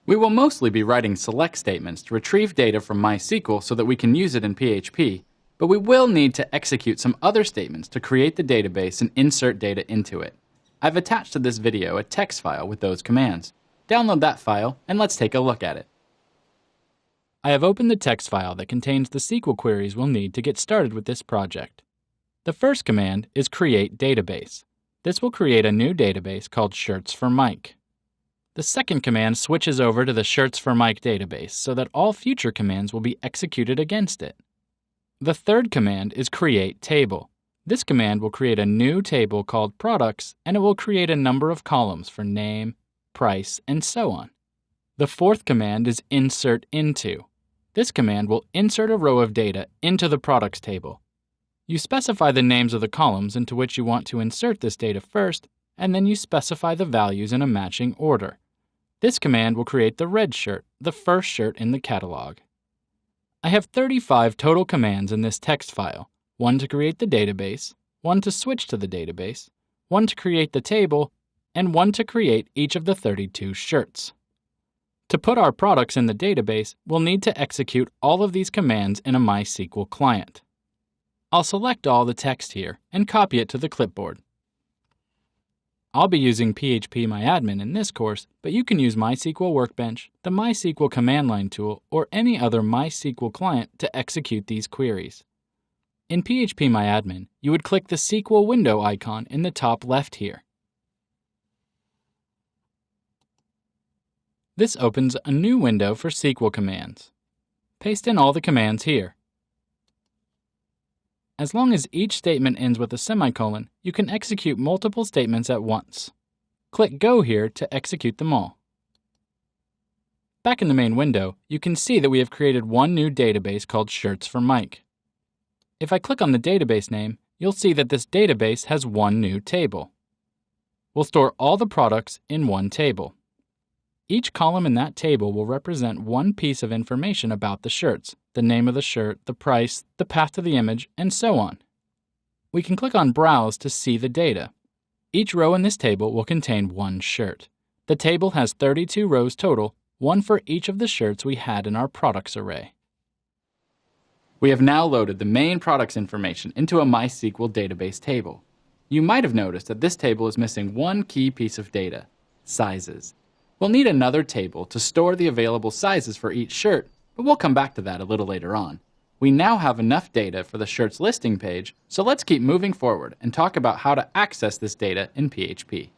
We will mostly be writing select statements to retrieve data from MySQL so that we can use it in PHP, but we will need to execute some other statements to create the database and insert data into it. I've attached to this video a text file with those commands. Download that file and let's take a look at it. I have opened the text file that contains the SQL queries we'll need to get started with this project. The first command is create database. This will create a new database called Shirts for Mike. The second command switches over to the Shirts for Mike database so that all future commands will be executed against it. The third command is create table. This command will create a new table called products, and it will create a number of columns for name, price, and so on. The fourth command is insert into. This command will insert a row of data into the products table. You specify the names of the columns into which you want to insert this data first, and then you specify the values in a matching order. This command will create the red shirt, the first shirt in the catalog. I have 35 total commands in this text file, one to create the database, one to switch to the database, one to create the table, and one to create each of the 32 shirts. To put our products in the database, we'll need to execute all of these commands in a MySQL client. I'll select all the text here and copy it to the clipboard. I'll be using PHP in this course, but you can use MySQL Workbench, the MySQL command line tool, or any other MySQL client to execute these queries. In PHP you would click the SQL window icon in the top left here. This opens a new window for SQL commands. Paste in all the commands here. As long as each statement ends with a semicolon, you can execute multiple statements at once. Click Go here to execute them all. Back in the main window, you can see that we have created one new database called Shirts for Mike. If I click on the database name, you'll see that this database has one new table. We'll store all the products in one table. Each column in that table will represent one piece of information about the shirts, the name of the shirt, the price, the path to the image, and so on. We can click on Browse to see the data. Each row in this table will contain one shirt. The table has 32 rows total, one for each of the shirts we had in our products array. We have now loaded the main products information into a MySQL database table. You might have noticed that this table is missing one key piece of data: sizes. We'll need another table to store the available sizes for each shirt, but we'll come back to that a little later on. We now have enough data for the shirts listing page, so let's keep moving forward and talk about how to access this data in PHP.